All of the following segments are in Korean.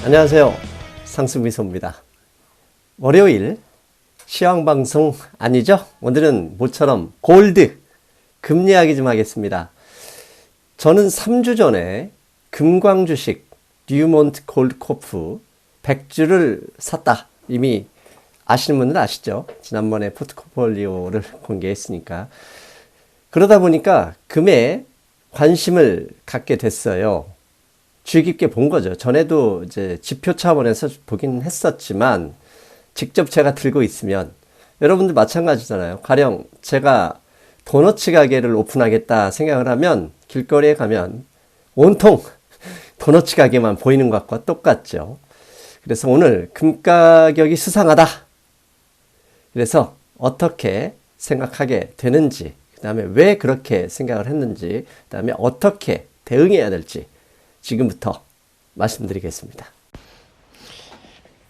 안녕하세요. 상승미소입니다. 월요일 시황방송 아니죠? 오늘은 모처럼 골드 금리 이야기 좀 하겠습니다. 저는 3주 전에 금광주식 뉴몬트 골드코프 100주를 샀다. 이미 아시는 분들은 아시죠? 지난번에 포트폴리오를 공개했으니까. 그러다 보니까 금에 관심을 갖게 됐어요. 주의 깊게 본 거죠. 전에도 이제 지표 차원에서 보긴 했었지만 직접 제가 들고 있으면 여러분들 마찬가지잖아요. 가령 제가 도너츠 가게를 오픈하겠다 생각을 하면 길거리에 가면 온통 도너츠 가게만 보이는 것과 똑같죠. 그래서 오늘 금 가격이 수상하다. 그래서 어떻게 생각하게 되는지, 그 다음에 왜 그렇게 생각을 했는지, 그 다음에 어떻게 대응해야 될지 지금부터 말씀드리겠습니다.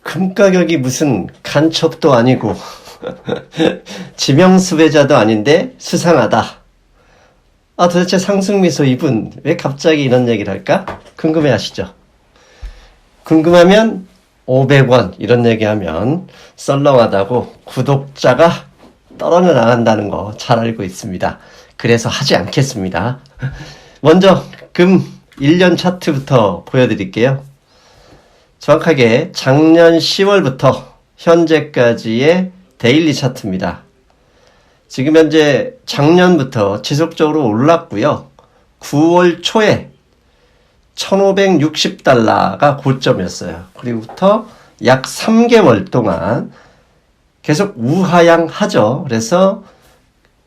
금 가격이 무슨 간첩도 아니고 지명수배자도 아닌데 수상하다. 도대체 상승미소 이분 왜 갑자기 이런 얘기를 할까? 궁금해 하시죠? 궁금하면 500원 이런 얘기하면 썰렁하다고 구독자가 떨어져 나간다는 거 잘 알고 있습니다. 그래서 하지 않겠습니다. 먼저 금 1년 차트부터 보여드릴게요. 정확하게 작년 10월부터 현재까지의 데일리 차트입니다. 지금 현재 작년부터 지속적으로 올랐고요. 9월 초에 1560달러가 고점이었어요. 그리고부터 약 3개월 동안 계속 우하향하죠. 그래서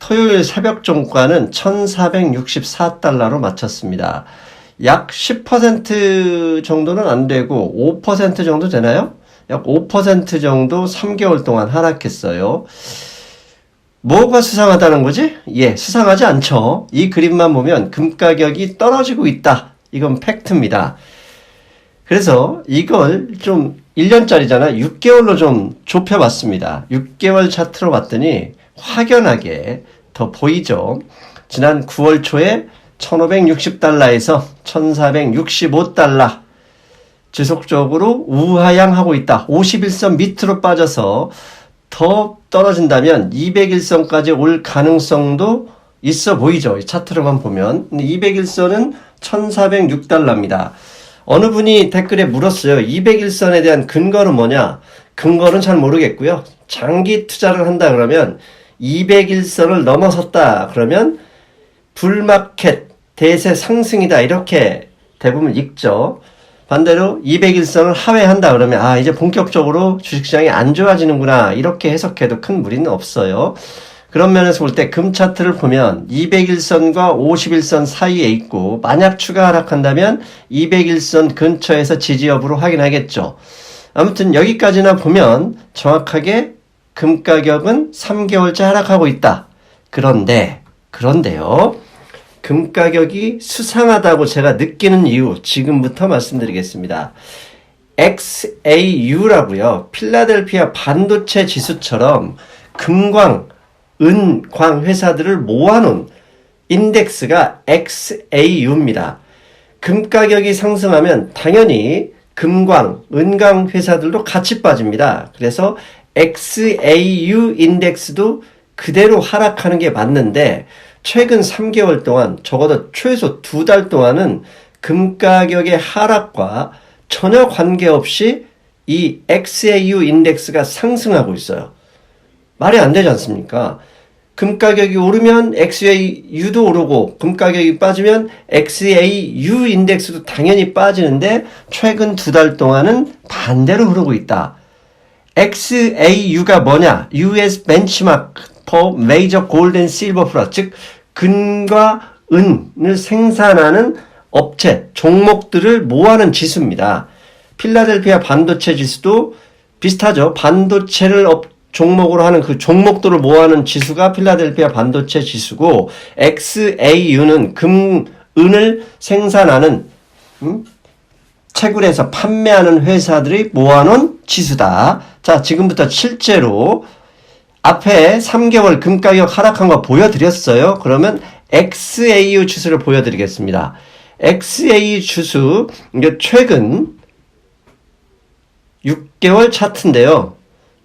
토요일 새벽 종가는 1464달러로 마쳤습니다. 약 10% 정도는 안 되고 5% 정도 되나요? 약 5% 정도 3개월 동안 하락했어요. 뭐가 수상하다는 거지? 수상하지 않죠. 이 그림만 보면 금 가격이 떨어지고 있다. 이건 팩트입니다. 그래서 이걸 좀 1년짜리잖아. 6개월로 좀 좁혀봤습니다. 6개월 차트로 봤더니 확연하게 더 보이죠. 지난 9월 초에 1560달러에서 1465달러 지속적으로 우하향하고 있다. 51선 밑으로 빠져서 더 떨어진다면 201선까지 올 가능성도 있어 보이죠. 이 차트로만 보면. 근데 201선은 1406달러입니다. 어느 분이 댓글에 물었어요. 201선에 대한 근거는 뭐냐? 근거는 잘 모르겠고요. 장기 투자를 한다 그러면 201선을 넘어섰다 그러면 불마켓 대세 상승이다 이렇게 대부분 읽죠. 반대로 201선을 하회한다 그러면 이제 본격적으로 주식시장이 안 좋아지는구나 이렇게 해석해도 큰 무리는 없어요. 그런 면에서 볼 때 금 차트를 보면 201선과 51선 사이에 있고 만약 추가 하락한다면 201선 근처에서 지지 여부를 확인하겠죠. 아무튼 여기까지나 보면 정확하게 금 가격은 3개월째 하락하고 있다. 그런데요. 금 가격이 수상하다고 제가 느끼는 이유 지금부터 말씀드리겠습니다. XAU라고요. 필라델피아 반도체 지수처럼 금광, 은광 회사들을 모아놓은 인덱스가 XAU입니다. 금 가격이 상승하면 당연히 금광, 은광 회사들도 같이 빠집니다. 그래서 XAU 인덱스도 그대로 하락하는 게 맞는데 최근 3개월 동안 적어도 최소 2달 동안은 금 가격의 하락과 전혀 관계없이 이 XAU 인덱스가 상승하고 있어요. 말이 안 되지 않습니까? 금 가격이 오르면 XAU도 오르고 금 가격이 빠지면 XAU 인덱스도 당연히 빠지는데 최근 2달 동안은 반대로 흐르고 있다. XAU가 뭐냐? US Benchmark for Major Gold and Silver Products, 즉 금과 은을 생산하는 업체, 종목들을 모아놓은 지수입니다. 필라델피아 반도체 지수도 비슷하죠. 반도체를 종목으로 하는 그 종목들을 모아놓은 지수가 필라델피아 반도체 지수고 XAU는 금, 은을 생산하는 채굴해서 판매하는 회사들이 모아놓은 지수다. 자, 지금부터 실제로 앞에 3개월 금가격 하락한 거 보여드렸어요. 그러면 XAU 지수를 보여드리겠습니다. XAU 지수, 이게 최근 6개월 차트인데요.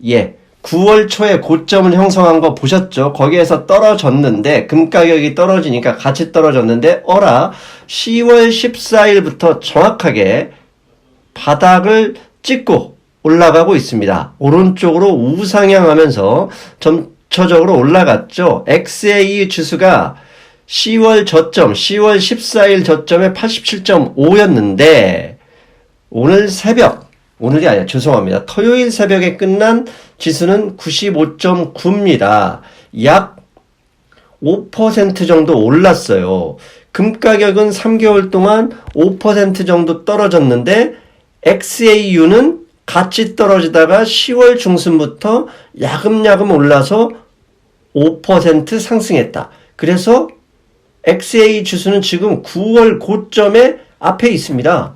예. 9월 초에 고점을 형성한 거 보셨죠? 거기에서 떨어졌는데, 금 가격이 떨어지니까 같이 떨어졌는데, 10월 14일부터 정확하게 바닥을 찍고 올라가고 있습니다. 오른쪽으로 우상향하면서 점차적으로 올라갔죠. XAU 지수가 10월 14일 저점에 87.5였는데, 오늘이 아니라 죄송합니다. 토요일 새벽에 끝난 지수는 95.9입니다. 약 5% 정도 올랐어요. 금 가격은 3개월 동안 5% 정도 떨어졌는데 XAU는 같이 떨어지다가 10월 중순부터 야금야금 올라서 5% 상승했다. 그래서 XAU 지수는 지금 9월 고점에 앞에 있습니다.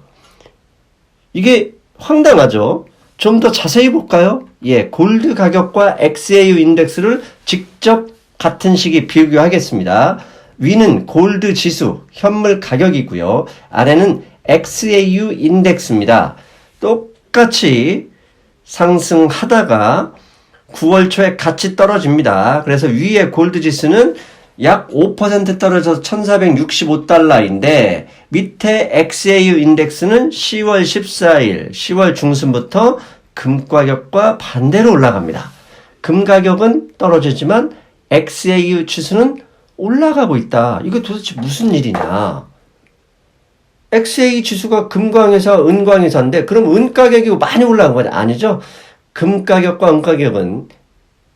이게 황당하죠? 좀 더 자세히 볼까요? 예, 골드 가격과 XAU 인덱스를 직접 같은 시기 비교하겠습니다. 위는 골드 지수, 현물 가격이고요. 아래는 XAU 인덱스입니다. 똑같이 상승하다가 9월 초에 같이 떨어집니다. 그래서 위에 골드 지수는 약 5% 떨어져서 1465달러인데 밑에 XAU 인덱스는 10월 14일, 10월 중순부터 금 가격과 반대로 올라갑니다. 금 가격은 떨어지지만 XAU 지수는 올라가고 있다. 이거 도대체 무슨 일이냐? XAU 지수가 금광회사, 은광회사인데 그럼 은 가격이 많이 올라간 거냐? 아니죠. 금 가격과 은 가격은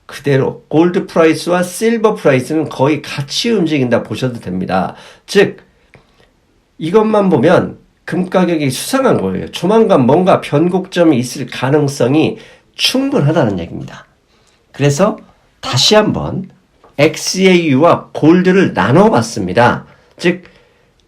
그대로 골드 프라이스와 실버 프라이스는 거의 같이 움직인다 보셔도 됩니다. 즉 이것만 보면 금 가격이 수상한 거예요. 조만간 뭔가 변곡점이 있을 가능성이 충분하다는 얘기입니다. 그래서 다시 한번 XAU와 골드를 나눠봤습니다. 즉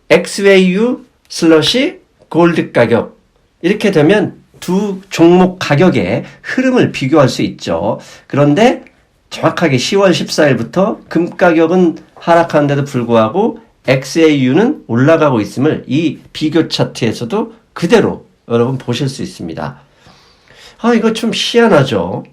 XAU 슬러시 골드 가격 이렇게 되면 두 종목 가격의 흐름을 비교할 수 있죠. 그런데 정확하게 10월 14일부터 금 가격은 하락하는데도 불구하고 XAU는 올라가고 있음을 이 비교 차트에서도 그대로 여러분 보실 수 있습니다. 이거 좀 희한하죠.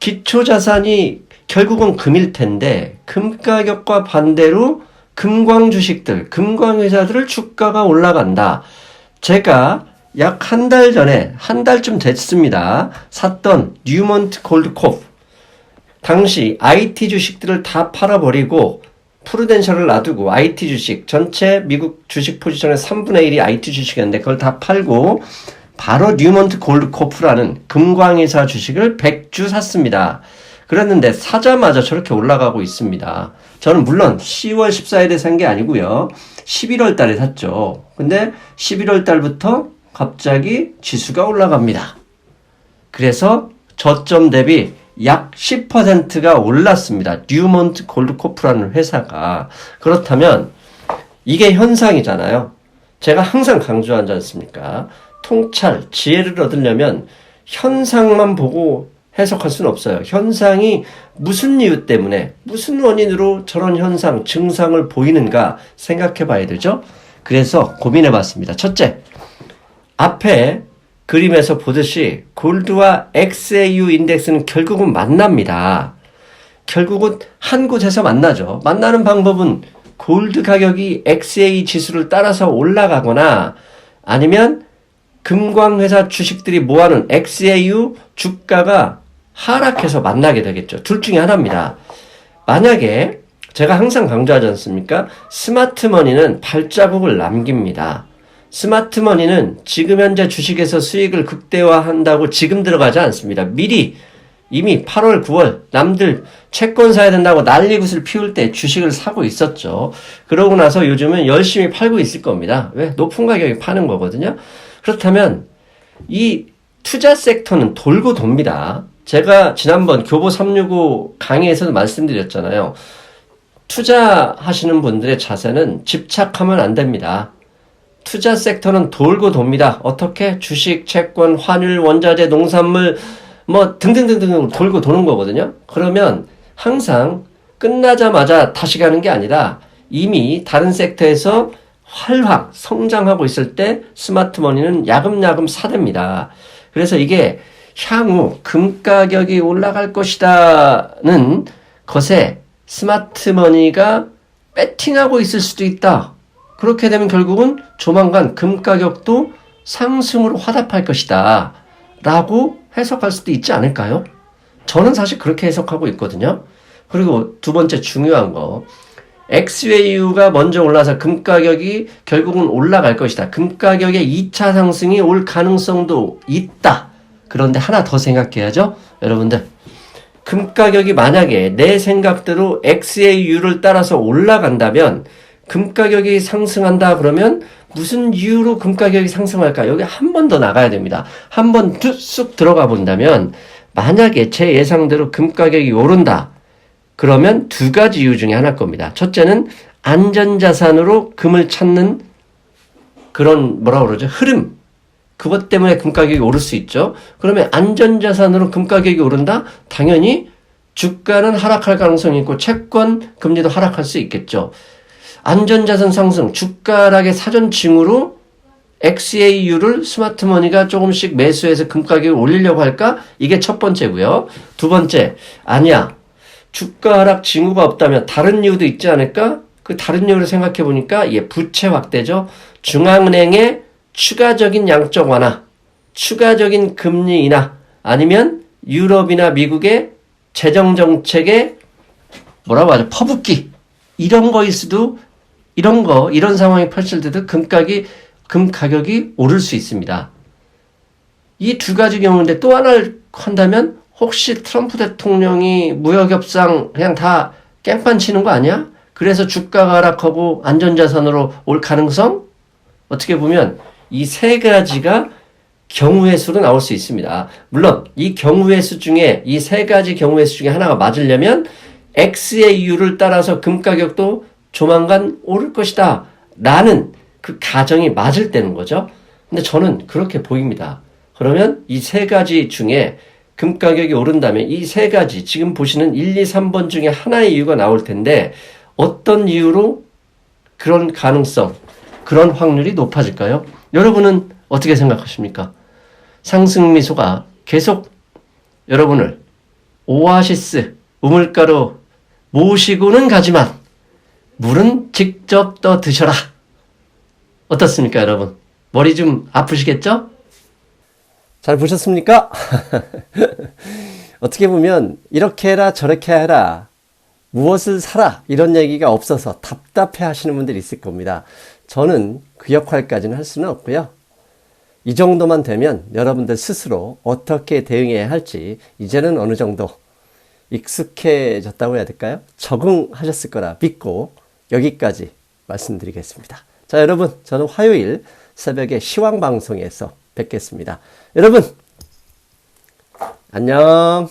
기초자산이 결국은 금일 텐데 금 가격과 반대로 금광 주식들, 금광 회사들을 주가가 올라간다. 제가 약 한 달 전에, 한 달쯤 됐습니다. 샀던 뉴먼트 골드코프. 당시 IT 주식들을 다 팔아버리고 프루덴셜을 놔두고 IT 주식, 전체 미국 주식 포지션의 3분의 1이 IT 주식이었는데 그걸 다 팔고 바로 뉴먼트 골드코프라는 금광회사 주식을 100주 샀습니다. 그랬는데 사자마자 저렇게 올라가고 있습니다. 저는 물론 10월 14일에 산 게 아니고요. 11월 달에 샀죠. 근데 11월 달부터 갑자기 지수가 올라갑니다. 그래서 저점 대비 약 10%가 올랐습니다. 뉴먼트 골드코프라는 회사가. 그렇다면 이게 현상이잖아요. 제가 항상 강조하지 않습니까? 통찰, 지혜를 얻으려면 현상만 보고 해석할 수는 없어요. 현상이 무슨 이유 때문에, 무슨 원인으로 저런 현상, 증상을 보이는가 생각해 봐야 되죠. 그래서 고민해 봤습니다. 첫째, 앞에 그림에서 보듯이 골드와 XAU 인덱스는 결국은 만납니다. 결국은 한 곳에서 만나죠. 만나는 방법은 골드 가격이 XAU 지수를 따라서 올라가거나 아니면 금광회사 주식들이 모아놓은 XAU 주가가 하락해서 만나게 되겠죠. 둘 중에 하나입니다. 만약에 제가 항상 강조하지 않습니까? 스마트머니는 발자국을 남깁니다. 스마트머니는 지금 현재 주식에서 수익을 극대화한다고 지금 들어가지 않습니다. 미리 이미 8월, 9월 남들 채권 사야 된다고 난리굿을 피울 때 주식을 사고 있었죠. 그러고 나서 요즘은 열심히 팔고 있을 겁니다. 왜? 높은 가격에 파는 거거든요. 그렇다면 이 투자 섹터는 돌고 돕니다. 제가 지난번 교보 365 강의에서도 말씀드렸잖아요. 투자하시는 분들의 자세는 집착하면 안 됩니다. 투자 섹터는 돌고 돕니다. 어떻게? 주식, 채권, 환율, 원자재, 농산물 뭐 등등등등 돌고 도는 거거든요. 그러면 항상 끝나자마자 다시 가는 게 아니라 이미 다른 섹터에서 활황 성장하고 있을 때 스마트머니는 야금야금 사댑니다. 그래서 이게 향후 금 가격이 올라갈 것이다는 것에 스마트머니가 배팅하고 있을 수도 있다. 그렇게 되면 결국은 조만간 금 가격도 상승으로 화답할 것이다 라고 해석할 수도 있지 않을까요? 저는 사실 그렇게 해석하고 있거든요. 그리고 두 번째 중요한 거, XAU가 먼저 올라서 금 가격이 결국은 올라갈 것이다. 금 가격의 2차 상승이 올 가능성도 있다. 그런데 하나 더 생각해야죠. 여러분들, 금 가격이 만약에 내 생각대로 XAU를 따라서 올라간다면 금 가격이 상승한다 그러면 무슨 이유로 금 가격이 상승할까? 여기 한 번 더 나가야 됩니다. 한 번 쑥 들어가 본다면 만약에 제 예상대로 금 가격이 오른다. 그러면 두 가지 이유 중에 하나일 겁니다. 첫째는 안전자산으로 금을 찾는 그런 뭐라 그러죠? 흐름. 그것 때문에 금 가격이 오를 수 있죠. 그러면 안전자산으로 금 가격이 오른다? 당연히 주가는 하락할 가능성이 있고 채권 금리도 하락할 수 있겠죠. 안전자산 상승, 주가 하락의 사전징후로 XAU를 스마트머니가 조금씩 매수해서 금 가격을 올리려고 할까? 이게 첫 번째고요. 두 번째, 아니야. 주가 하락 징후가 없다면 다른 이유도 있지 않을까? 그 다른 이유를 생각해 보니까 부채 확대죠. 중앙은행의 추가적인 양적 완화, 추가적인 금리 인하, 아니면 유럽이나 미국의 재정 정책의 뭐라고 하죠? 퍼붓기. 이런 거일 수도, 이런 상황이 펼쳐질 때도 금 가격이 오를 수 있습니다. 이 두 가지 경우인데 또 하나를 한다면 혹시 트럼프 대통령이 무역협상 그냥 다 깽판 치는 거 아니야? 그래서 주가가 하락하고 안전자산으로 올 가능성? 어떻게 보면 이 세 가지가 경우의 수로 나올 수 있습니다. 물론 이 경우의 수 중에 이 세 가지 경우의 수 중에 하나가 맞으려면 XAU를 따라서 금 가격도 조만간 오를 것이다 라는 그 가정이 맞을 때는 거죠. 근데 저는 그렇게 보입니다. 그러면 이 세 가지 중에 금 가격이 오른다면 이 세 가지 지금 보시는 1, 2, 3번 중에 하나의 이유가 나올 텐데 어떤 이유로 그런 가능성, 그런 확률이 높아질까요? 여러분은 어떻게 생각하십니까? 상승 미소가 계속 여러분을 오아시스, 우물가로 모시고는 가지만 물은 직접 떠 드셔라. 어떻습니까, 여러분? 머리 좀 아프시겠죠? 잘 보셨습니까? 어떻게 보면 이렇게 해라 저렇게 해라 무엇을 사라 이런 얘기가 없어서 답답해 하시는 분들이 있을 겁니다. 저는 그 역할까지는 할 수는 없고요. 이 정도만 되면 여러분들 스스로 어떻게 대응해야 할지 이제는 어느 정도 익숙해졌다고 해야 될까요? 적응하셨을 거라 믿고 여기까지 말씀드리겠습니다. 자, 여러분, 저는 화요일 새벽에 시황방송에서 뵙겠습니다. 여러분, 안녕.